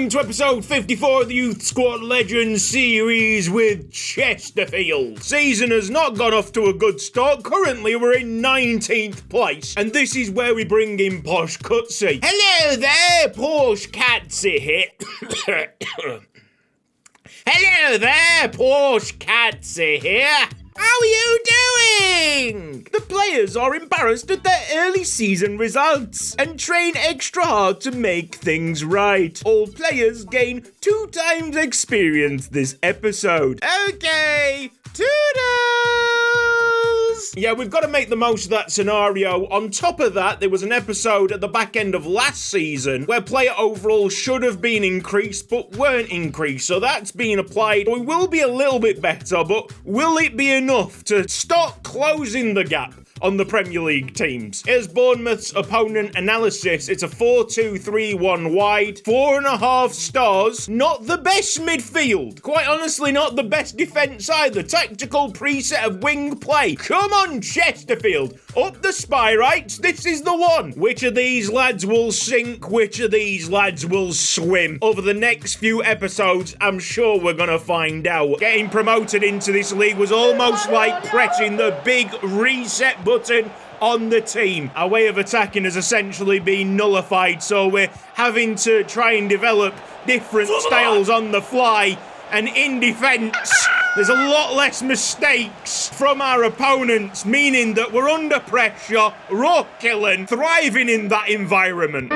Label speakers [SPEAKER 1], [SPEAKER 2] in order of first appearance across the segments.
[SPEAKER 1] welcome to episode 54 of the Youth Squad Legends series with Chesterfield. Season has not gone off to a good start. Currently we're in 19th place, and this is where we bring in Posh Cutsy. Hello there, Posh Catsy here. Hello there, Posh Catsy here. How are you doing? The players are embarrassed at their early season results and train extra hard to make things right. All players gain 2 times experience this episode. Okay, toodles! Yeah, we've got to make the most of that scenario. On top of that, there was an episode at the back end of last season where player overall should have been increased but weren't increased, so that's been applied. We will be a little bit better, but will it be enough to start closing the gap on the Premier League teams? Here's Bournemouth's opponent analysis. It's a 4-2-3-1 wide, 4.5 stars. Not the best midfield. Quite honestly, not the best defence either. Tactical preset of wing play. Come on, Chesterfield. Up the Spyrites. This is the one. Which of these lads will sink? Which of these lads will swim? Over the next few episodes, I'm sure we're going to find out. Getting promoted into this league was almost like pressing the big reset button on the team. Our way of attacking has essentially been nullified, so we're having to try and develop different styles on the fly. And in defence, there's a lot less mistakes from our opponents, meaning that we're under pressure, raw killing, thriving in that environment.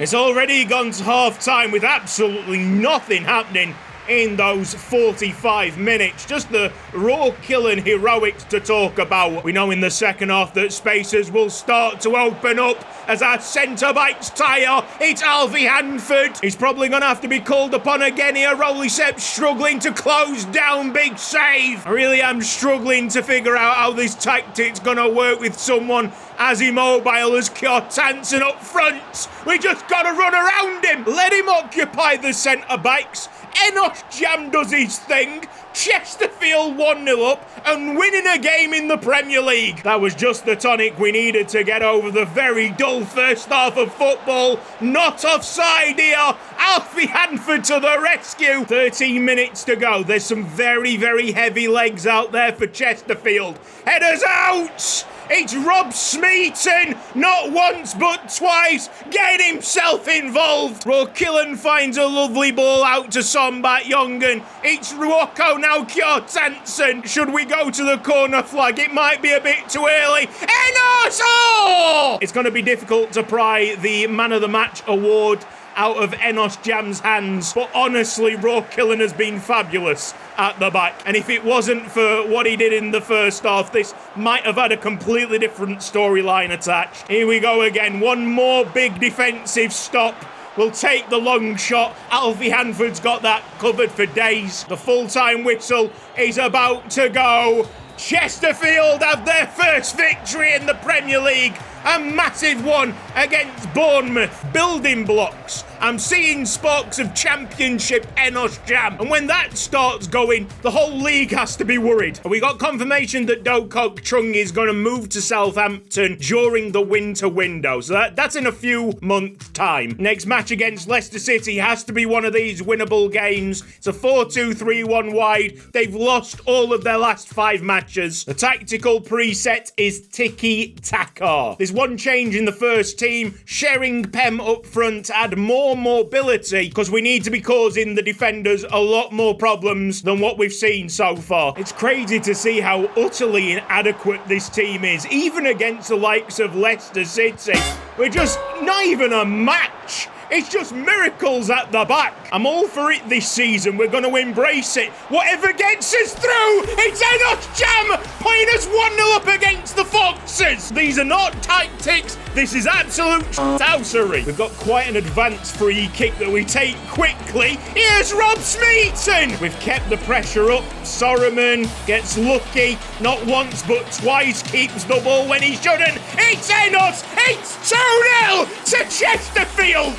[SPEAKER 1] It's already gone to half-time with absolutely nothing happening in those 45 minutes. Just the raw killing heroics to talk about. We know in the second half that spaces will start to open up as our centre-backs tire. It's Alfie Hanford. He's probably going to have to be called upon again here. Rolicep struggling to close down. Big save. I really am struggling to figure out how this tactic's going to work with someone as immobile as Kjartansson up front. We just got to run around him. Let him occupy the centre-backs. Enos Jam does his thing. Chesterfield 1-0 up and winning a game in the Premier League. That was just the tonic we needed to get over the very dull first half of football. Not offside here. Alfie Hanford to the rescue. 13 minutes to go. There's some very, very heavy legs out there for Chesterfield. Headers out. It's Rob Smeaton, not once but twice, getting himself involved. Rokillen finds a lovely ball out to Sombat Jongen. It's Ruoko now, Kjartansson. Should we go to the corner flag? It might be a bit too early. Enos! Oh! It's going to be difficult to pry the Man of the Match award out of Enos Jam's hands, but honestly, Rokillen has been fabulous at the back, and if it wasn't for what he did in the first half, this might have had a completely different storyline attached. Here we go again, one more big defensive stop. We'll take the long shot. Alfie Hanford's got that covered for days. The full-time whistle is about to go. Chesterfield have their first victory in the Premier League. A massive one against Bournemouth. Building blocks. I'm seeing sparks of championship Enos Jam. And when that starts going, the whole league has to be worried. We got confirmation that Dokok Chung is going to move to Southampton during the winter window. So that's in a few months' time. Next match against Leicester City has to be one of these winnable games. It's a 4-2-3-1 wide. They've lost all of their last 5 matches. The tactical preset is tiki-taka. There's one change in the first team. Shering Pem up front to add more mobility because we need to be causing the defenders a lot more problems than what we've seen so far. It's crazy to see how utterly inadequate this team is, even against the likes of Leicester City. We're just not even a match. It's just miracles at the back. I'm all for it this season. We're going to embrace it. Whatever gets us through, it's Enos Jam putting us 1-0 up against the Foxes. These are not tactics. This is absolute housery. We've got quite an advanced free kick that we take quickly. Here's Rob Smeaton. We've kept the pressure up. Soroman gets lucky. Not once but twice keeps the ball when he shouldn't. It's Enos. It's 2-0 to Chesterfield.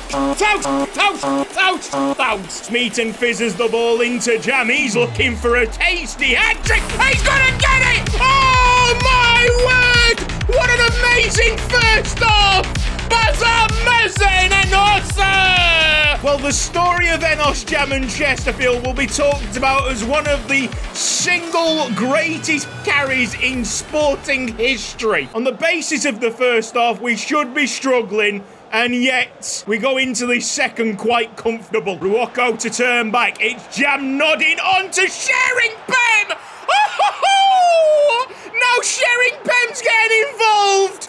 [SPEAKER 1] Smeaton fizzes the ball into Jam. He's looking for a tasty hat-trick. He's gonna get it! Oh my word! What an amazing first half! Well Well, the story of Enos Jam and Chesterfield will be talked about as one of the single greatest carries in sporting history. On the basis of the first half, we should be struggling, and yet we go into the second quite comfortable. Ruocco to turn back. It's Jam nodding on to Sheringham. Oh! Now Sheringham getting involved.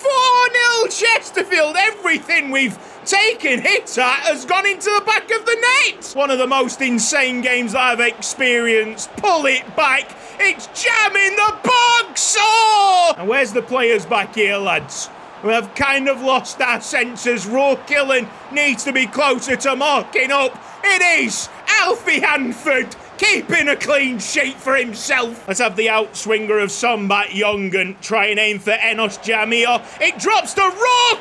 [SPEAKER 1] 4-0 Chesterfield. Everything we've taken hits at has gone into the back of the net. One of the most insane games I've experienced. Pull it back. It's Jam in the box. Oh! And where's the players back here, lads? We have kind of lost our senses. Killen needs to be closer to marking up. It is Alfie Hanford keeping a clean sheet for himself. Let's have the outswinger of Sombat Young and try and aim for Enos Jam here. It drops to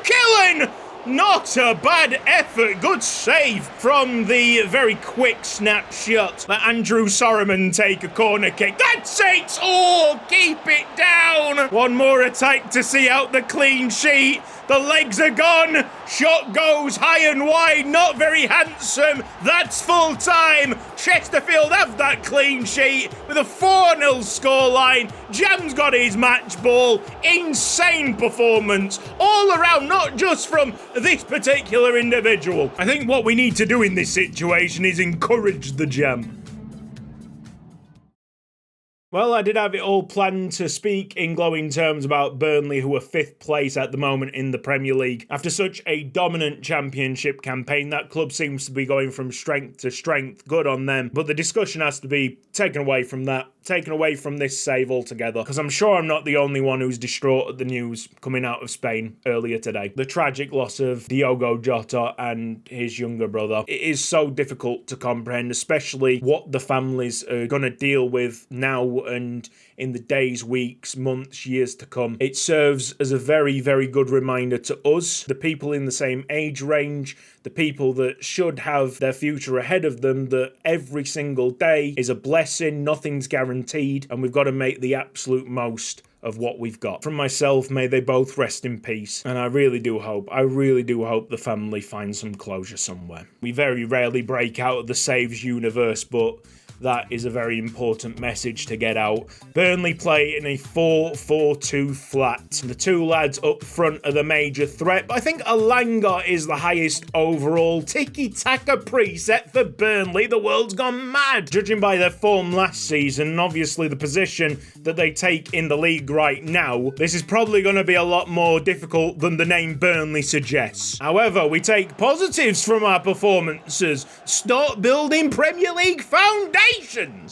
[SPEAKER 1] Killen. Not a bad effort. Good save from the very quick snapshot. Let Andrew Sorman take a corner kick. That's it! Oh, keep it down. One more attack to see out the clean sheet. The legs are gone. Shot goes high and wide. Not very handsome. That's full time. Chesterfield have that clean sheet with a 4-0 scoreline. Jam's got his match ball. Insane performance all around, not just from this particular individual. I think what we need to do in this situation is encourage the Jam. Well, I did have it all planned to speak in glowing terms about Burnley, who are 5th place at the moment in the Premier League. After such a dominant championship campaign, that club seems to be going from strength to strength. Good on them. But the discussion has to be taken away from that, taken away from this save altogether, because I'm sure I'm not the only one who's distraught at the news coming out of Spain earlier today. The tragic loss of Diogo Jotto and his younger brother. It is so difficult to comprehend, especially what the families are going to deal with now and in the days, weeks, months, years to come. It serves as a very, very good reminder to us, the people in the same age range, the people that should have their future ahead of them, that every single day is a blessing, nothing's guaranteed, and we've got to make the absolute most of what we've got. From myself, may they both rest in peace. And I really do hope the family find some closure somewhere. We very rarely break out of the saves universe, but that is a very important message to get out. Burnley play in a 4-4-2 flat. The two lads up front are the major threat, but I think Alanga is the highest overall tiki-taka preset for Burnley. The world's gone mad. Judging by their form last season, and obviously the position that they take in the league right now, this is probably going to be a lot more difficult than the name Burnley suggests. However, we take positives from our performances. Start building Premier League foundations.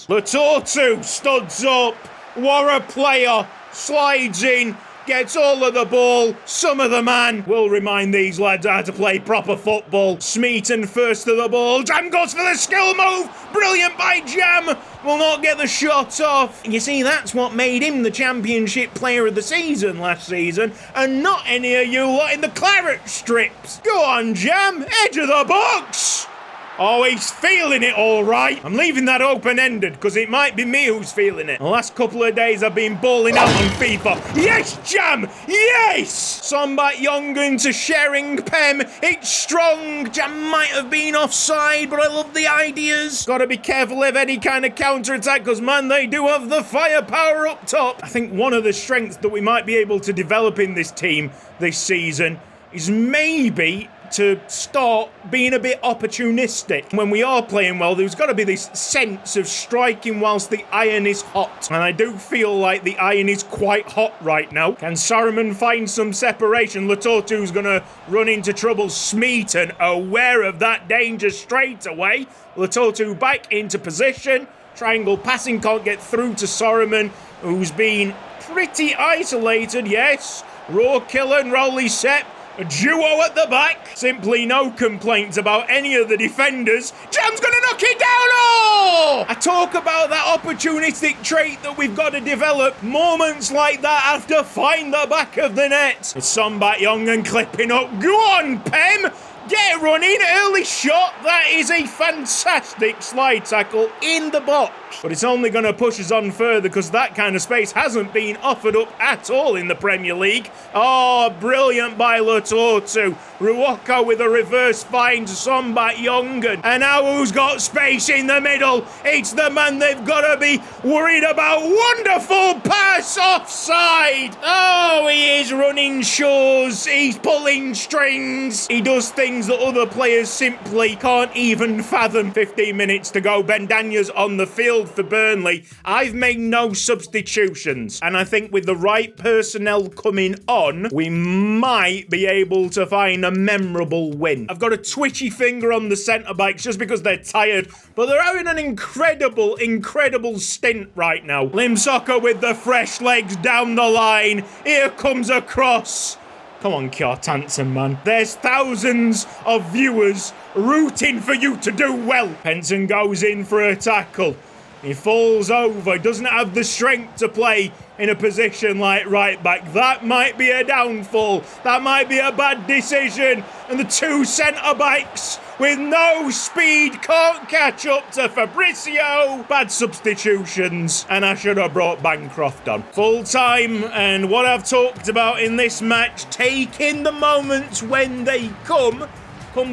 [SPEAKER 1] Latotu studs up. What a player. Slides in. Gets all of the ball. Some of the man will remind these lads how to play proper football. Smeaton first to the ball. Jam goes for the skill move. Brilliant by Jam. Will not get the shot off. You see, that's what made him the championship player of the season last season, and not any of you lot in the claret strips. Go on, Jam. Edge of the box. Oh, he's feeling it all right. I'm leaving that open-ended because it might be me who's feeling it. The last couple of days I've been balling out on FIFA. Yes, Jam! Yes! Sombat Young to Sheringham. It's strong. Jam might have been offside, but I love the ideas. Got to be careful of any kind of counter-attack because, man, they do have the firepower up top. I think one of the strengths that we might be able to develop in this team this season is maybe to start being a bit opportunistic. When we are playing well, there's got to be this sense of striking whilst the iron is hot. And I do feel like the iron is quite hot right now. Can Saruman find some separation? Latotu's going to run into trouble. Smeaton aware of that danger straight away. Latotu back into position. Triangle passing can't get through to Saruman, who's been pretty isolated, yes. Killen, Rowley Sepp. A duo at the back. Simply no complaints about any of the defenders. Jam's going to knock it down. Oh! I talk about that opportunistic trait that we've got to develop. Moments like that have to find the back of the net. It's Sombat Young and clipping up. Go on, Pem. Get running, early shot. That is a fantastic slide tackle in the box. But it's only going to push us on further because that kind of space hasn't been offered up at all in the Premier League. Oh, brilliant by Jotto. Ruoko with a reverse find, Sombat Yongan. And now who's got space in the middle? It's the man they've got to be worried about. Wonderful pass offside. Oh, he is running shows. He's pulling strings. He does things that other players simply can't even fathom. 15 minutes to go. Bendanya's on the field for Burnley. I've made no substitutions. And I think with the right personnel coming on, we might be able to find a memorable win. I've got a twitchy finger on the centre-backs just because they're tired, but they're having an incredible stint right now. Limsoccer with the fresh legs down the line. Here comes a cross. Come on, Kjartansson, man. There's thousands of viewers rooting for you to do well. Penson goes in for a tackle. He falls over, doesn't have the strength to play in a position like right back. That might be a downfall. That might be a bad decision. And the two centre-backs with no speed can't catch up to Fabrizio. Bad substitutions. And I should have brought Bancroft on. Full time, and what I've talked about in this match, taking the moments when they come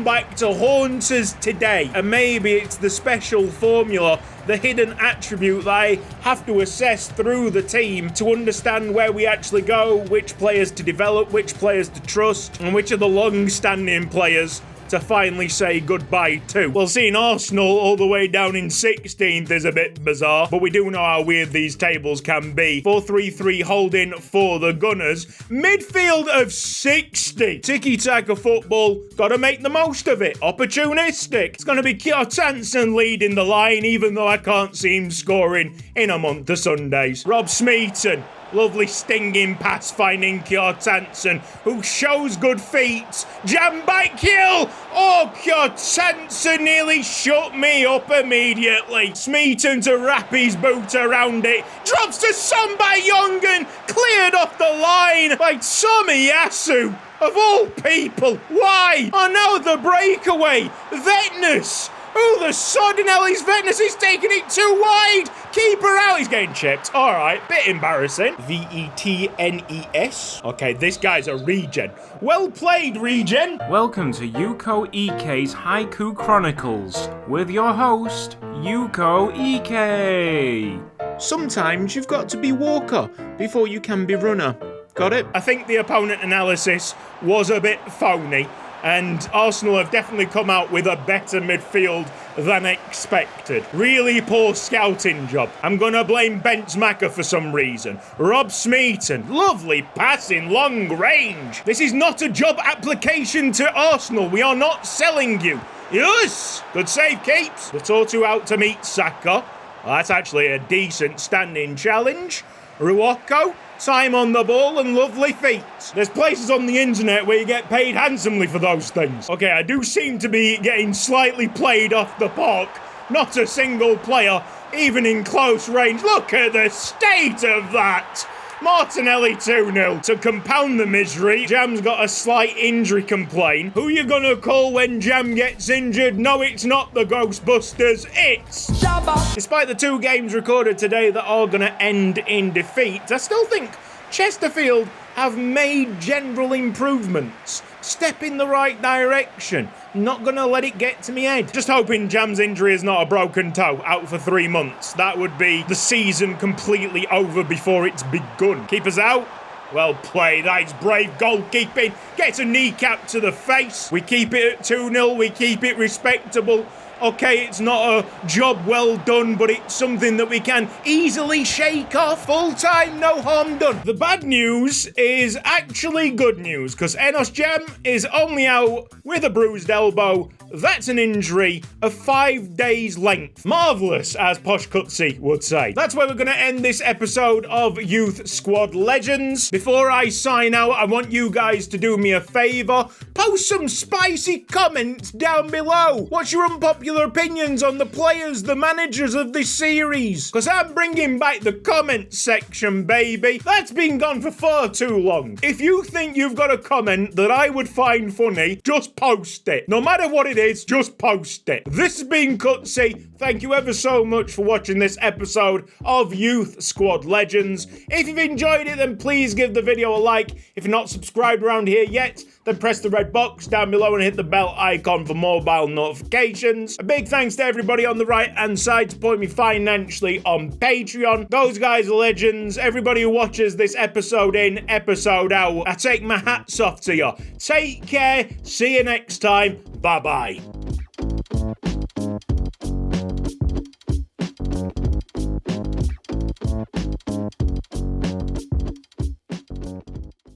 [SPEAKER 1] back to haunt us today. And maybe it's the special formula, the hidden attribute that I have to assess through the team to understand where we actually go, which players to develop, which players to trust, and which are the long-standing players to finally say goodbye to. Well, seeing Arsenal all the way down in 16th is a bit bizarre, but we do know how weird these tables can be. 4-3-3 holding for the Gunners. Midfield of 60. Tiki-taka football, gotta make the most of it. Opportunistic. It's gonna be Kjartansson leading the line, even though I can't see him scoring in a month of Sundays. Rob Smeaton. Lovely stinging pass finding Kjartansson, who shows good feet. Jam back heel. Oh, Kjartansson nearly shut me up immediately. Smeaton to wrap his boot around it. Drops to Sombat Yongan. Cleared off the line by Tomiyasu. Of all people. Why? Oh no, the breakaway. Vetness. Oh, the Sodinelli's Vetness is taking it too wide. Keeper out. He's getting chipped. All right, bit embarrassing. Vetnes. Okay, this guy's a regen. Well played, regen.
[SPEAKER 2] Welcome to Yuko Ike's Haiku Chronicles with your host, Yuko Ike.
[SPEAKER 1] Sometimes you've got to be walker before you can be runner. Got it? I think the opponent analysis was a bit phony. And Arsenal have definitely come out with a better midfield than expected. Really poor scouting job. I'm going to blame Benchmaker for some reason. Rob Smeaton, lovely passing, long range. This is not a job application to Arsenal. We are not selling you. Yes! Good save, Keeps. The Tortu out to meet Saka. Well, that's actually a decent standing challenge. Ruoko. Time on the ball and lovely feet. There's places on the internet where you get paid handsomely for those things. Okay, I do seem to be getting slightly played off the park. Not a single player, even in close range. Look at the state of that. Martinelli 2-0. To compound the misery, Jam's got a slight injury complaint. Who you gonna call when Jam gets injured? No, it's not the Ghostbusters, it's Shabba. Despite the 2 games recorded today that are gonna end in defeat, I still think Chesterfield have made general improvements. Step in the right direction. Not gonna let it get to me head. Just hoping Jam's injury is not a broken toe, out for 3 months. That would be the season completely over before it's begun. Keepers out. Well played. That's brave goalkeeping. Gets a kneecap to the face. We keep it at 2-0. We keep it respectable. Okay, it's not a job well done, but it's something that we can easily shake off. Full time, no harm done. The bad news is actually good news, because Enos Jam is only out with a bruised elbow That's an injury of 5 days' length. Marvellous, as Posh Cutsy would say. That's where we're going to end this episode of Youth Squad Legends. Before I sign out, I want you guys to do me a favour. Post some spicy comments down below. What's your unpopular opinions on the players, the managers of this series? Because I'm bringing back the comments section, baby. That's been gone for far too long. If you think you've got a comment that I would find funny, just post it. No matter what it is, just post it. This has been Cutsy. Thank you ever so much for watching this episode of Youth Squad Legends. If you've enjoyed it, then please give the video a like. If you're not subscribed around here yet, then press the red box down below and hit the bell icon for mobile notifications. A big thanks to everybody on the right-hand side supporting me financially on Patreon. Those guys are legends. Everybody who watches this episode in, episode out, I take my hats off to you. Take care. See you next time. Bye-bye.